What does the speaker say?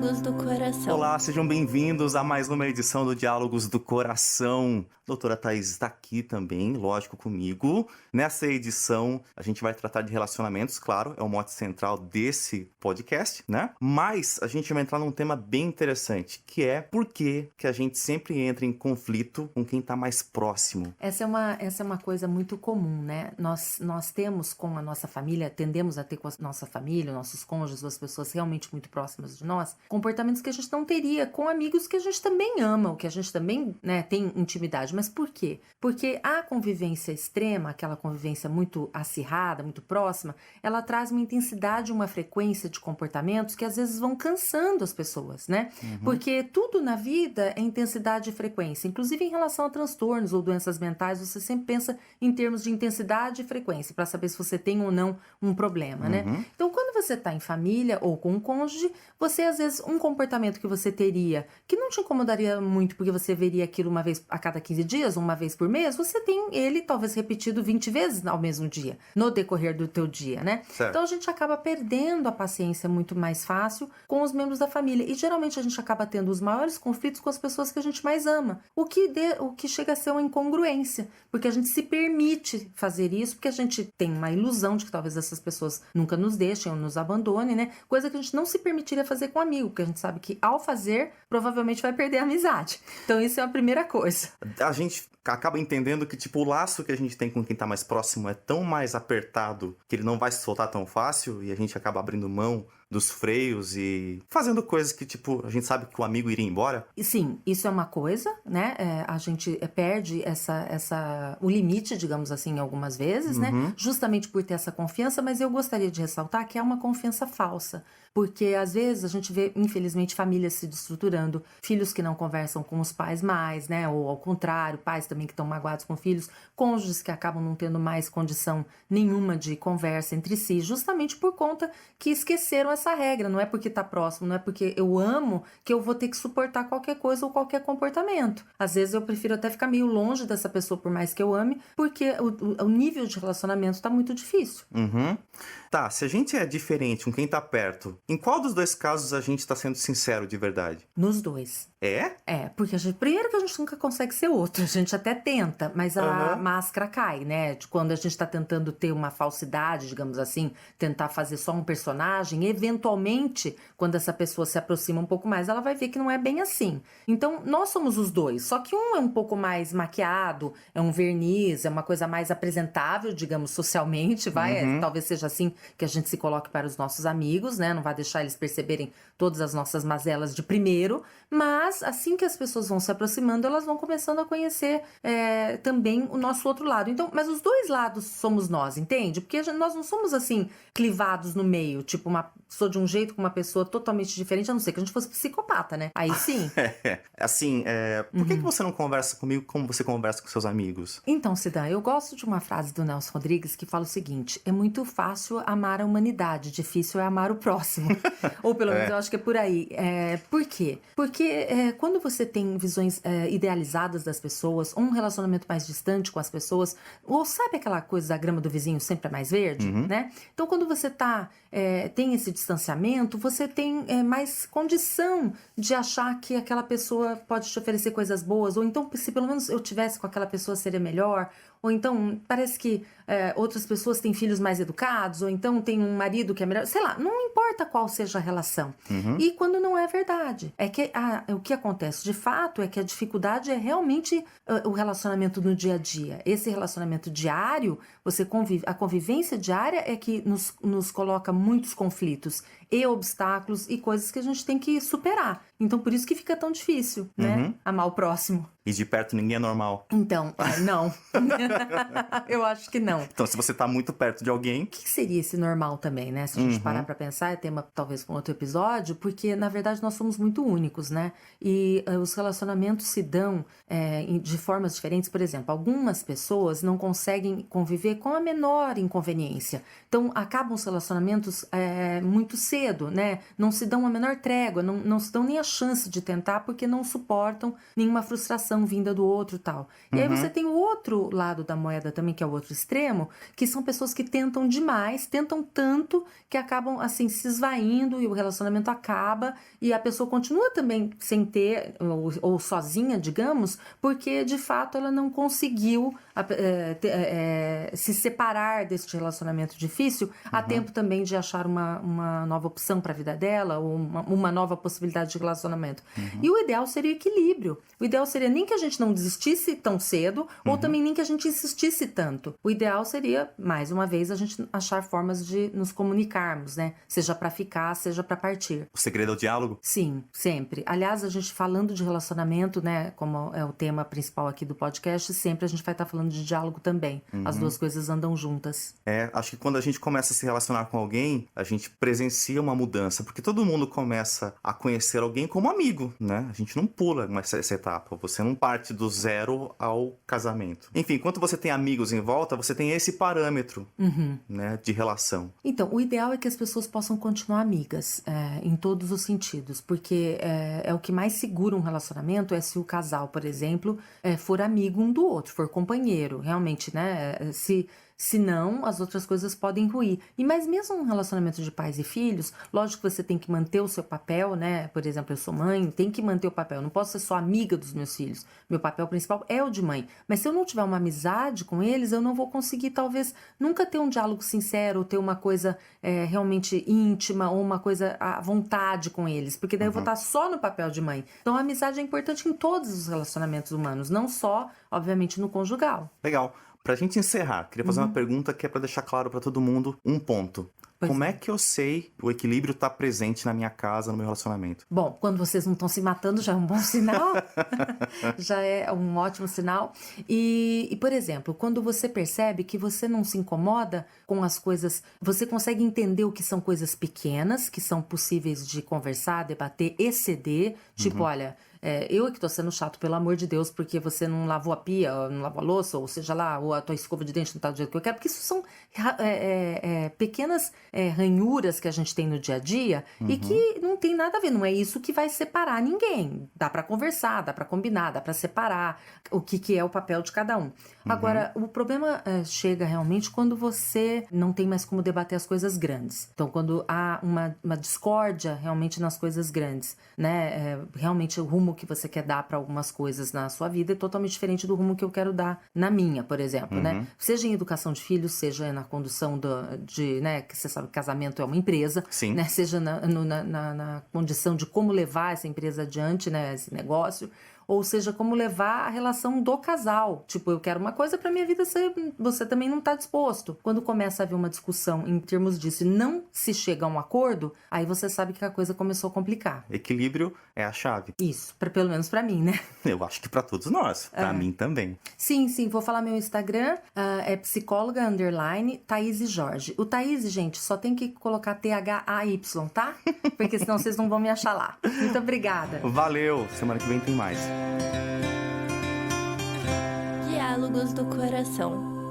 Diálogos do Coração. Olá, sejam bem-vindos a mais uma edição do Diálogos do Coração. Doutora Thaís está aqui também, lógico, comigo. Nessa edição, a gente vai tratar de relacionamentos, claro, é o mote central desse podcast, né? Mas a gente vai entrar num tema bem interessante, que é por que a gente sempre entra em conflito com quem está mais próximo. Essa é uma coisa muito comum, né? Nós temos com a nossa família, tendemos a ter com a nossa família, nossos cônjuges, as pessoas realmente muito próximas de nós, comportamentos que a gente não teria com amigos que a gente também ama, ou que a gente também, né, tem intimidade. Mas por quê? Porque a convivência extrema, aquela convivência muito acirrada, muito próxima, ela traz uma intensidade, uma frequência de comportamentos que às vezes vão cansando as pessoas, né? Porque tudo na vida é intensidade e frequência. Inclusive em relação a transtornos ou doenças mentais, você sempre pensa em termos de intensidade e frequência, para saber se você tem ou não um problema, né? Então, quando você está em família ou com um cônjuge, você às vezes, um comportamento que você teria, que não te incomodaria muito, porque você veria aquilo uma vez a cada 15 dias, uma vez por mês, você tem ele talvez repetido 20 vezes ao mesmo dia, no decorrer do teu dia, né? Certo. Então a gente acaba perdendo a paciência muito mais fácil com os membros da família, e geralmente a gente acaba tendo os maiores conflitos com as pessoas que a gente mais ama, o que chega a ser uma incongruência, porque a gente se permite fazer isso, porque a gente tem uma ilusão de que talvez essas pessoas nunca nos deixem ou nos abandonem, né? Coisa que a gente não se permitiria fazer com um amigo, porque a gente sabe que ao fazer, provavelmente vai perder a amizade. Então isso é a primeira coisa. A gente acaba entendendo que, tipo, o laço que a gente tem com quem tá mais próximo é tão mais apertado que ele não vai se soltar tão fácil, e a gente acaba abrindo mão dos freios e fazendo coisas que, tipo, a gente sabe que o amigo iria embora. E sim, isso é uma coisa, né? A gente perde o limite, digamos assim, algumas vezes, né? Justamente por ter essa confiança, mas eu gostaria de ressaltar que é uma confiança falsa. Porque às vezes a gente vê, infelizmente, famílias se destruturando, filhos que não conversam com os pais mais, né? Ou ao contrário, pais também que estão magoados com filhos, cônjuges que acabam não tendo mais condição nenhuma de conversa entre si, justamente por conta que esqueceram essa regra. Não é porque tá próximo, não é porque eu amo que eu vou ter que suportar qualquer coisa ou qualquer comportamento. Às vezes eu prefiro até ficar meio longe dessa pessoa, por mais que eu ame, porque o nível de relacionamento tá muito difícil. Tá, se a gente é diferente com quem tá perto, em qual dos dois casos a gente tá sendo sincero de verdade? Nos dois. É? Porque primeiro que a gente nunca consegue ser outro, a gente até tenta, mas a máscara cai, né? De quando a gente tá tentando ter uma falsidade, digamos assim, tentar fazer só um personagem, eventualmente, quando essa pessoa se aproxima um pouco mais, ela vai ver que não é bem assim. Então, nós somos os dois, só que um é um pouco mais maquiado, é um verniz, é uma coisa mais apresentável, digamos, socialmente, talvez seja assim que a gente se coloque para os nossos amigos, né? Não vai deixar eles perceberem todas as nossas mazelas de primeiro, mas assim que as pessoas vão se aproximando, elas vão começando a conhecer também o nosso outro lado. Então, mas os dois lados somos nós, entende? Porque nós não somos assim, clivados no meio, tipo, sou de um jeito com uma pessoa totalmente diferente, a não ser que a gente fosse psicopata, né? Aí sim. Por que você não conversa comigo como você conversa com seus amigos? Então, Cidan, eu gosto de uma frase do Nelson Rodrigues que fala o seguinte: é muito fácil amar a humanidade, difícil é amar o próximo. Ou pelo menos eu acho que é por aí. Por quê? Porque quando você tem visões idealizadas das pessoas, um relacionamento mais distante com as pessoas, ou sabe aquela coisa da grama do vizinho sempre é mais verde, né? Então, quando você tem esse distanciamento, você tem mais condição de achar que aquela pessoa pode te oferecer coisas boas, ou então, se pelo menos eu tivesse com aquela pessoa, seria melhor. Ou então, parece que outras pessoas têm filhos mais educados, ou então tem um marido que é melhor. Sei lá, não importa qual seja a relação. E quando não é verdade. É que o que acontece, de fato, é que a dificuldade é realmente o relacionamento no dia a dia. Esse relacionamento diário, a convivência diária é que nos coloca muitos conflitos e obstáculos e coisas que a gente tem que superar. Então, por isso que fica tão difícil, né? Amar o próximo. E de perto ninguém é normal. Então, não. Eu acho que não. Então, se você tá muito perto de alguém... O que seria esse normal também, né? Se a gente parar pra pensar, é tema talvez para um outro episódio, porque, na verdade, nós somos muito únicos, né? E os relacionamentos se dão de formas diferentes. Por exemplo, algumas pessoas não conseguem conviver com a menor inconveniência. Então, acabam os relacionamentos muito cedo, né? Não se dão a menor trégua, não se dão nem a chance de tentar, porque não suportam nenhuma frustração informação vinda do outro e tal. E aí você tem o outro lado da moeda também, que é o outro extremo, que são pessoas que tentam demais, tentam tanto que acabam assim se esvaindo e o relacionamento acaba e a pessoa continua também sem ter, ou sozinha, digamos, porque de fato ela não conseguiu se separar desse relacionamento difícil a tempo também de achar uma nova opção para a vida dela, ou uma nova possibilidade de relacionamento. E o ideal seria o equilíbrio. O ideal seria nem que a gente não desistisse tão cedo, ou também nem que a gente insistisse tanto. O ideal seria, mais uma vez, a gente achar formas de nos comunicarmos, né? Seja para ficar, seja para partir. O segredo é o diálogo? Sim, sempre. Aliás, a gente falando de relacionamento, né, como é o tema principal aqui do podcast, sempre a gente vai estar falando de diálogo também. As duas coisas andam juntas. Acho que quando a gente começa a se relacionar com alguém, a gente presencia uma mudança, porque todo mundo começa a conhecer alguém como amigo, né? A gente não pula essa etapa, você não parte do zero ao casamento. Enfim, enquanto você tem amigos em volta, você tem esse parâmetro, né, de relação. Então, o ideal é que as pessoas possam continuar amigas, em todos os sentidos, porque é o que mais segura um relacionamento, é se o casal, por exemplo, for amigo um do outro, for companheiro, realmente, né? Se não, as outras coisas podem ruir. Mas mesmo um relacionamento de pais e filhos, lógico que você tem que manter o seu papel, né? Por exemplo, eu sou mãe, tem que manter o papel. Eu não posso ser só amiga dos meus filhos. Meu papel principal é o de mãe. Mas se eu não tiver uma amizade com eles, eu não vou conseguir, talvez, nunca ter um diálogo sincero, ou ter uma coisa realmente íntima, ou uma coisa à vontade com eles. Porque daí eu vou estar só no papel de mãe. Então, a amizade é importante em todos os relacionamentos humanos, não só, obviamente, no conjugal. Legal. Pra gente encerrar, queria fazer uma pergunta que é pra deixar claro pra todo mundo um ponto. Como é que eu sei que o equilíbrio tá presente na minha casa, no meu relacionamento? Bom, quando vocês não estão se matando já é um bom sinal, já é um ótimo sinal. E, por exemplo, quando você percebe que você não se incomoda com as coisas, você consegue entender o que são coisas pequenas, que são possíveis de conversar, debater e ceder, tipo, olha... eu que tô sendo chato, pelo amor de Deus, porque você não lavou a pia, ou não lavou a louça, ou seja lá, ou a tua escova de dente não tá do jeito que eu quero, porque isso são pequenas ranhuras que a gente tem no dia a dia e que não tem nada a ver, não é isso que vai separar ninguém. Dá pra conversar, dá pra combinar, dá pra separar o que é o papel de cada um. Agora, o problema chega realmente quando você não tem mais como debater as coisas grandes. Então, quando há uma discórdia realmente nas coisas grandes, né? Realmente o rumo que você quer dar para algumas coisas na sua vida é totalmente diferente do rumo que eu quero dar na minha, por exemplo, né? Seja em educação de filhos, seja na condução né? Que você sabe que casamento é uma empresa, Sim. né? Seja na condição de como levar essa empresa adiante, né? Esse negócio. Ou seja, como levar a relação do casal. Tipo, eu quero uma coisa pra minha vida, você também não tá disposto. Quando começa a haver uma discussão em termos disso e não se chega a um acordo, aí você sabe que a coisa começou a complicar. Equilíbrio é a chave. Isso, pelo menos pra mim, né? Eu acho que pra todos nós. Pra mim também. Sim, vou falar meu Instagram, é psicóloga _ Thaís Jorge. O Thaís, gente, só tem que colocar THAY, tá? Porque senão vocês não vão me achar lá. Muito obrigada. Valeu! Semana que vem tem mais. Diálogos do Coração.